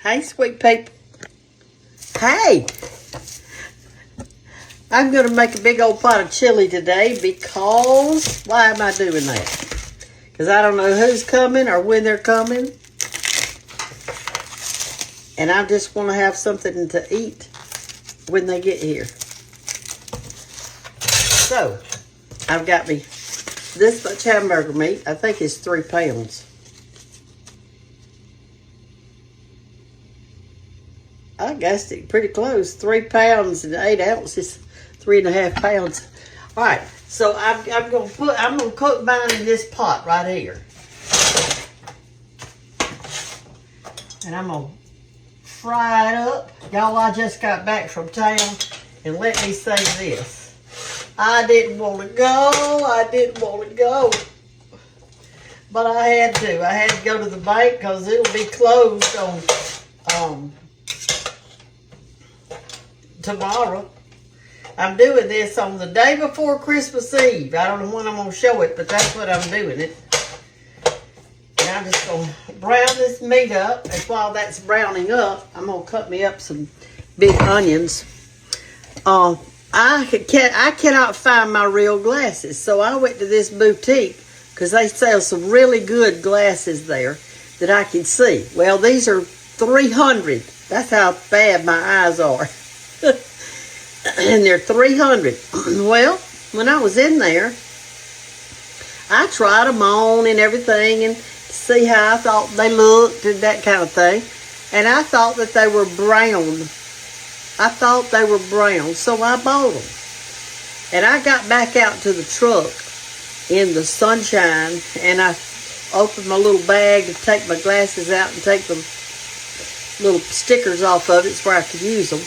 Hey, sweet people. Hey! I'm going to make a big old pot of chili today because... Why am I doing that? Because I don't know who's coming or when they're coming. And I just want to have something to eat when they get here. So, I've got me this much hamburger meat. I think it's 3 pounds. I guessed it pretty close. 3 pounds and 8 ounces. 3.5 pounds. All right, so I'm gonna cook mine in this pot right here, and I'm gonna fry it up. Y'all, I just got back from town, and let me say this: I didn't want to go, but I had to. I had to go to the bank because it'll be closed on tomorrow. I'm doing this on the day before Christmas Eve. I don't know when I'm going to show it, but that's what I'm doing it. And I'm just going to brown this meat up. And while that's browning up, I'm going to cut me up some big onions. I cannot find my real glasses, so I went to this boutique because they sell some really good glasses there that I can see. Well, these are $300. That's how bad my eyes are. And they're $300. Well, when I was in there, I tried them on and everything and see how I thought they looked and that kind of thing. And I thought that they were brown. So I bought them. And I got back out to the truck in the sunshine, and I opened my little bag to take my glasses out and take the little stickers off of it so I could use them.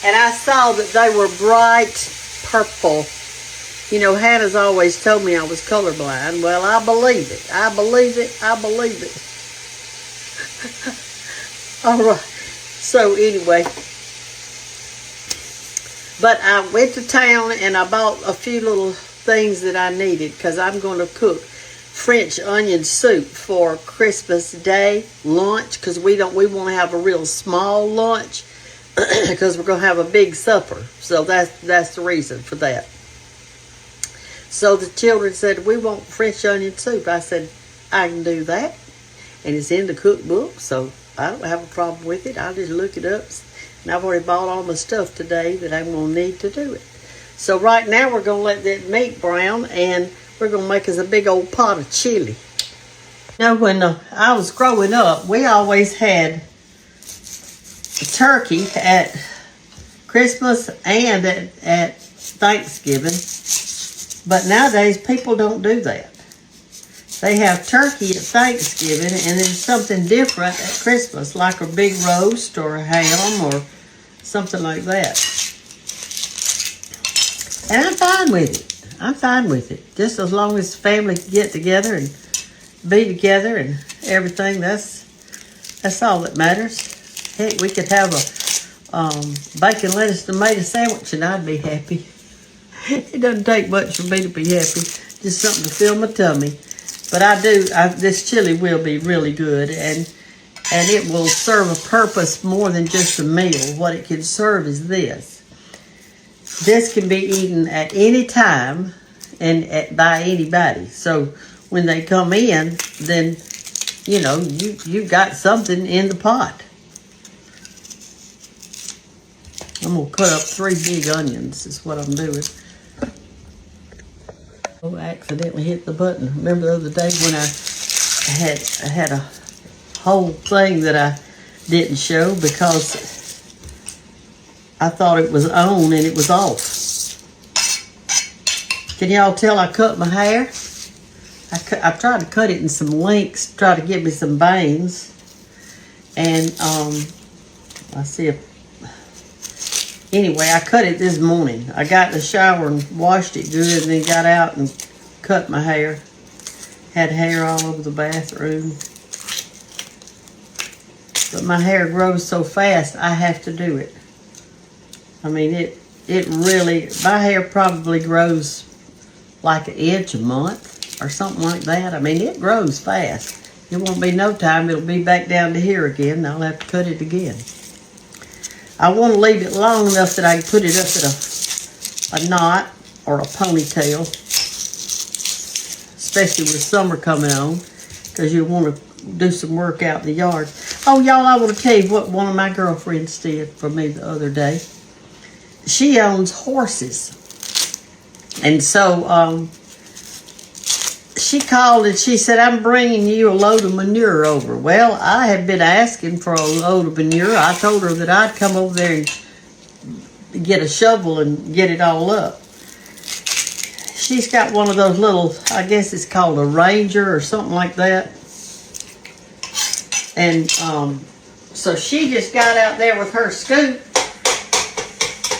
And I saw that they were bright purple. You know, Hannah's always told me I was colorblind. Well, I believe it. I believe it. All right. So anyway, but I went to town and I bought a few little things that I needed because I'm going to cook French onion soup for Christmas Day lunch because we want to have a real small lunch. Because we're going to have a big supper. So that's the reason for that. So the children said, we want French onion soup. I said, I can do that. And it's in the cookbook, so I don't have a problem with it. I'll just look it up. And I've already bought all my stuff today that I'm going to need to do it. So right now we're going to let that meat brown, and we're going to make us a big old pot of chili. Now, when I was growing up, we always had turkey at Christmas and at Thanksgiving, but nowadays people don't do that. They have turkey at Thanksgiving and then something different at Christmas, like a big roast or a ham or something like that. And I'm fine with it. Just as long as family can get together and be together and everything, that's all that matters. Heck, we could have a bacon, lettuce, tomato sandwich, and I'd be happy. It doesn't take much for me to be happy. Just something to fill my tummy. But this chili will be really good, and it will serve a purpose more than just a meal. What it can serve is this. This can be eaten at any time and by anybody. So when they come in, then, you know, you got something in the pot. I'm going to cut up 3 big onions is what I'm doing. Oh, I accidentally hit the button. Remember the other day when I had a whole thing that I didn't show because I thought it was on and it was off. Can y'all tell I cut my hair? I tried to cut it in some lengths, try to give me some bangs. And I see if... Anyway, I cut it this morning. I got in the shower and washed it good and then got out and cut my hair. Had hair all over the bathroom. But my hair grows so fast, I have to do it. I mean, it really, my hair probably grows like 1 inch a month or something like that. I mean, it grows fast. It won't be no time. It'll be back down to here again. And I'll have to cut it again. I want to leave it long enough that I can put it up in a knot or a ponytail, especially with summer coming on, because you want to do some work out in the yard. Oh, y'all, I want to tell you what one of my girlfriends did for me the other day. She owns horses. And so she called and she said, I'm bringing you a load of manure over. Well, I had been asking for a load of manure. I told her that I'd come over there and get a shovel and get it all up. She's got one of those little, I guess it's called a Ranger or something like that. And so she just got out there with her scoop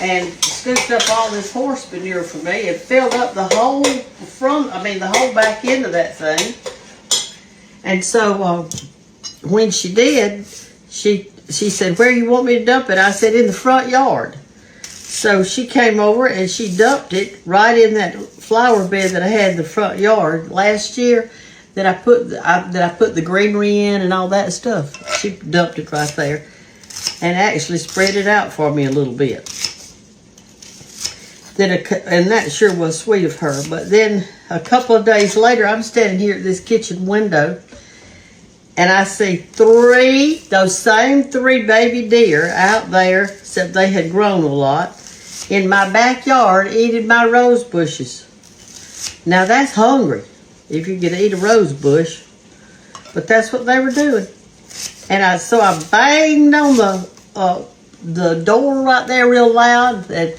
and scooped up all this horse manure for me and filled up the whole the whole back end of that thing. And so when she did, she said, where you want me to dump it? I said, in the front yard. So she came over and she dumped it right in that flower bed that I had in the front yard last year that I put the greenery in and all that stuff. She dumped it right there and actually spread it out for me a little bit. And that sure was sweet of her. But then a couple of days later, I'm standing here at this kitchen window and I see those same three baby deer out there, except they had grown a lot, in my backyard eating my rose bushes. Now that's hungry, if you could eat a rose bush. But that's what they were doing. And so I banged on the door right there real loud, and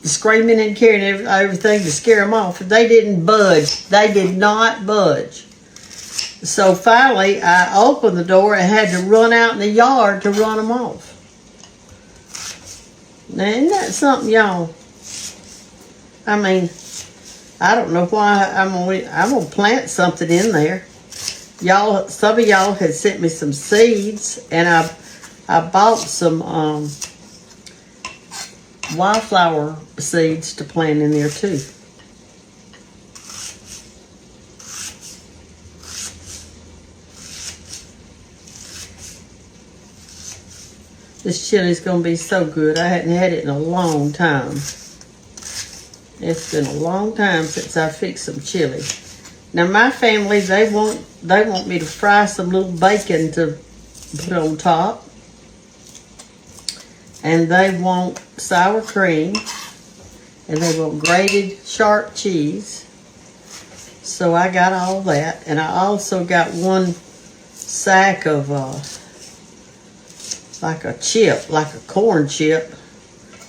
screaming and carrying everything to scare them off. They didn't budge. They did not budge. So finally, I opened the door and had to run out in the yard to run them off. Now, isn't that something, y'all? I mean, I don't know why I'm gonna plant something in there. Y'all, some of y'all had sent me some seeds, and I bought some wildflower seeds to plant in there too. This chili's gonna be so good. I hadn't had it in a long time. It's been a long time since I fixed some chili. Now my family, they want me to fry some little bacon to put on top. And they want sour cream. And they want grated sharp cheese. So I got all that. And I also got one sack of like a chip, like a corn chip.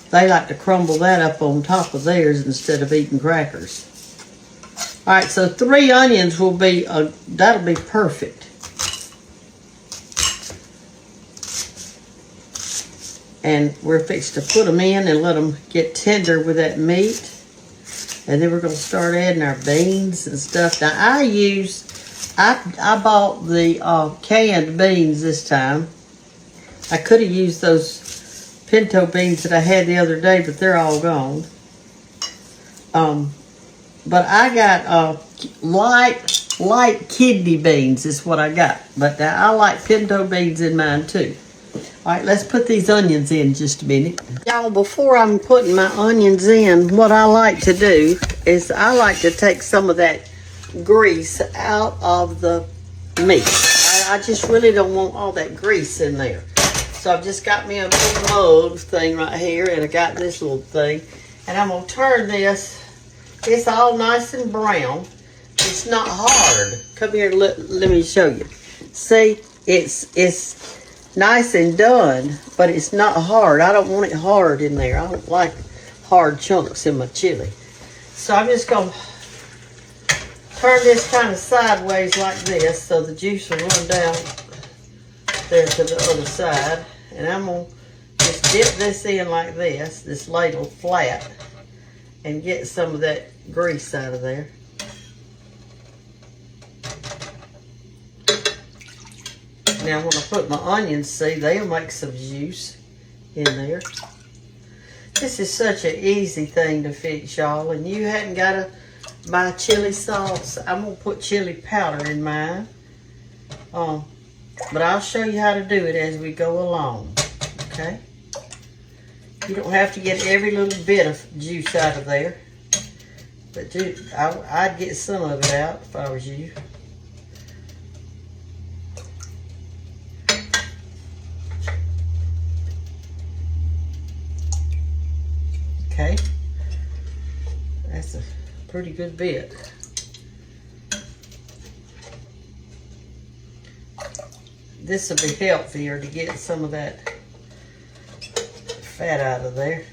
They like to crumble that up on top of theirs instead of eating crackers. All right, so 3 onions will be, that'll be perfect. And we're fixed to put them in and let them get tender with that meat. And then we're going to start adding our beans and stuff. Now I bought the canned beans this time. I could have used those pinto beans that I had the other day, but they're all gone. But I got light kidney beans is what I got. But I like pinto beans in mine too. All right, let's put these onions in just a minute. Y'all, before I'm putting my onions in, what I like to do is I like to take some of that grease out of the meat. I just really don't want all that grease in there. So I've just got me a little mug thing right here, and I got this little thing. And I'm going to turn this. It's all nice and brown. It's not hard. Come here, let me show you. See, it's nice and done, but it's not hard. I don't want it hard in there. I don't like hard chunks in my chili. So I'm just going to turn this kind of sideways like this so the juice will run down there to the other side. And I'm going to just dip this in like this ladle flat, and get some of that grease out of there. Now when I put my onions, see, they'll make some juice in there. This is such an easy thing to fix, y'all, and you hadn't got to buy chili sauce. I'm going to put chili powder in mine. But I'll show you how to do it as we go along, okay? You don't have to get every little bit of juice out of there. But I'd get some of it out if I was you. Okay. That's a pretty good bit. This will be healthier to get some of that fat out of there.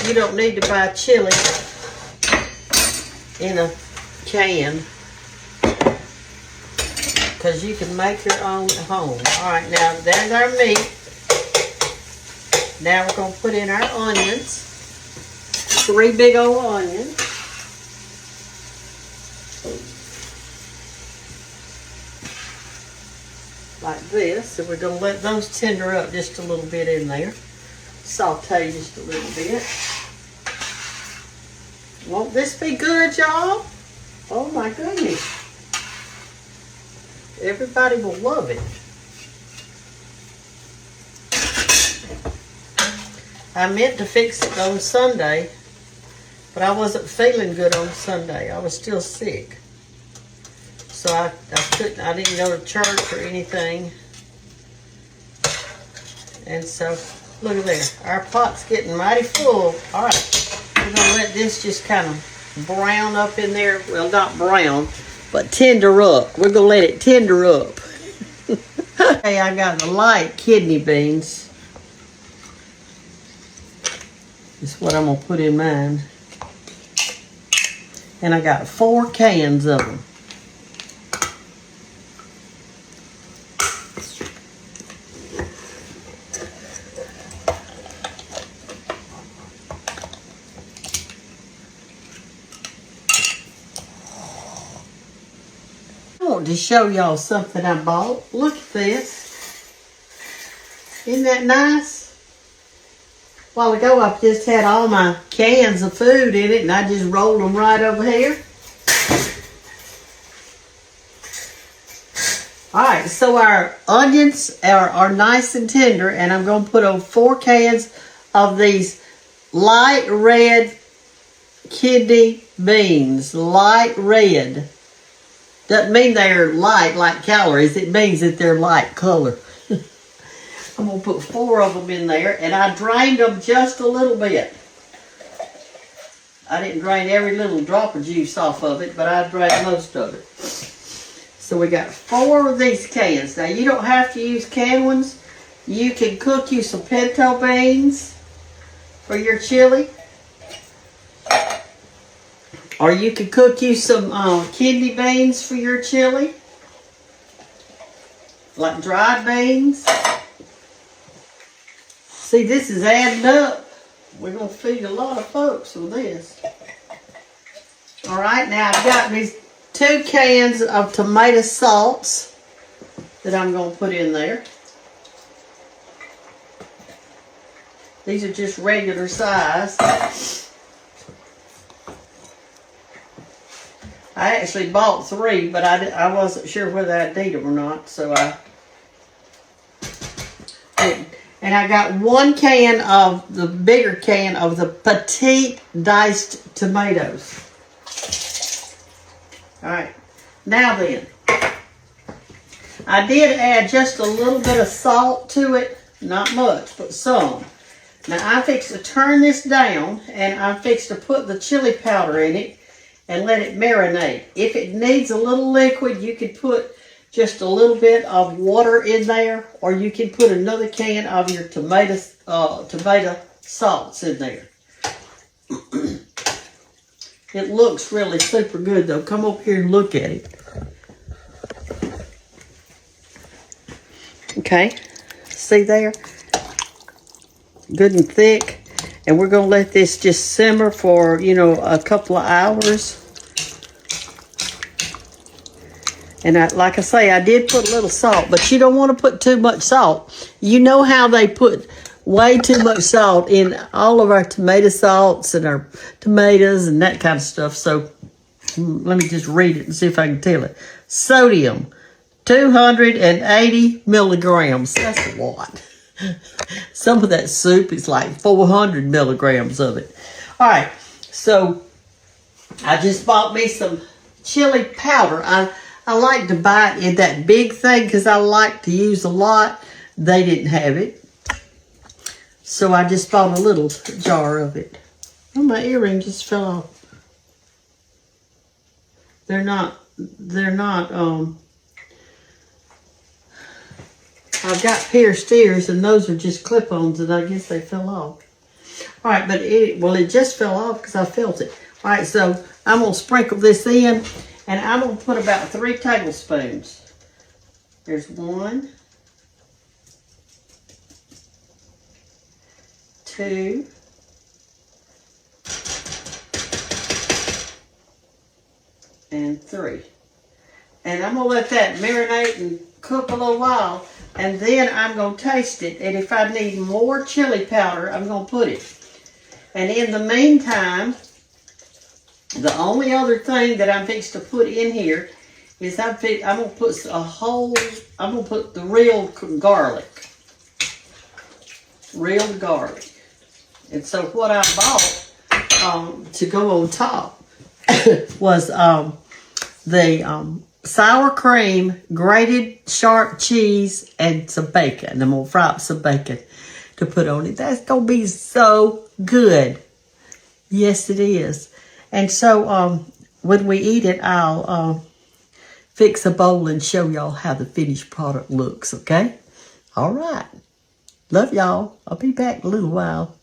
You don't need to buy chili in a can because you can make your own at home. All right, now there's our meat. Now we're going to put in our onions. 3 big old onions. Like this. And we're going to let those tender up just a little bit in there. Saute just a little bit. Won't this be good, y'all? Oh my goodness. Everybody will love it. I meant to fix it on Sunday, but I wasn't feeling good on Sunday. I was still sick. So I didn't go to church or anything. And so, look at there. Our pot's getting mighty full. All right, we're gonna let this just kind of brown up in there. Well, not brown, but tender up. We're gonna let it tender up. Okay, I got the light kidney beans. This is what I'm gonna put in mine. And I got 4 cans of them. I want to show y'all something I bought. Look at this. Isn't that nice? A while ago, I just had all my cans of food in it, and I just rolled them right over here. All right, so our onions are nice and tender, and I'm going to put on 4 cans of these light red kidney beans. Light red. Doesn't mean they're light like calories. It means that they're light color. I'm going to put 4 of them in there, and I drained them just a little bit. I didn't drain every little drop of juice off of it, but I drained most of it. So we got 4 of these cans. Now, you don't have to use canned ones. You can cook you some pinto beans for your chili. Or you can cook you some kidney beans for your chili. Like dried beans. See, this is adding up. We're going to feed a lot of folks with this. All right, now I've got these 2 cans of tomato salts that I'm going to put in there. These are just regular size. I actually bought 3, but I wasn't sure whether I'd need them or not, so I didn't. And I got 1 can of the bigger can of the petite diced tomatoes. All right, now then, I did add just a little bit of salt to it, not much, but some. Now I'm fixed to turn this down, and I'm fixed to put the chili powder in it and let it marinate. If it needs a little liquid, you could put just a little bit of water in there, or you can put another can of your tomato salts in there. It looks really super good though. Come up here and look at it. Okay, see there? Good and thick. And we're gonna let this just simmer for, you know, a couple of hours. And like I say, I did put a little salt, but you don't want to put too much salt. You know how they put way too much salt in all of our tomato salts and our tomatoes and that kind of stuff. So let me just read it and see if I can tell it. Sodium, 280 milligrams. That's a lot. Some of that soup is like 400 milligrams of it. All right, so I just bought me some chili powder. I like to buy it in that big thing because I like to use a lot. They didn't have it. So I just bought a little jar of it. Oh, my earring just fell off. They're not, I've got pierced ears and those are just clip-ons and I guess they fell off. All right, but it just fell off because I felt it. All right, so I'm going to sprinkle this in and I'm going to put about 3 tablespoons. There's 1, 2, and 3. And I'm going to let that marinate and cook a little while. And then I'm going to taste it. And if I need more chili powder, I'm going to put it. And in the meantime, the only other thing that I'm fixing to put in here is I'm going to put I'm going to put the real garlic. Real garlic. And so what I bought to go on top was the sour cream, grated sharp cheese, and some bacon. I'm going to fry up some bacon to put on it. That's going to be so good. Yes, it is. And so when we eat it, I'll fix a bowl and show y'all how the finished product looks, okay? All right. Love y'all. I'll be back in a little while.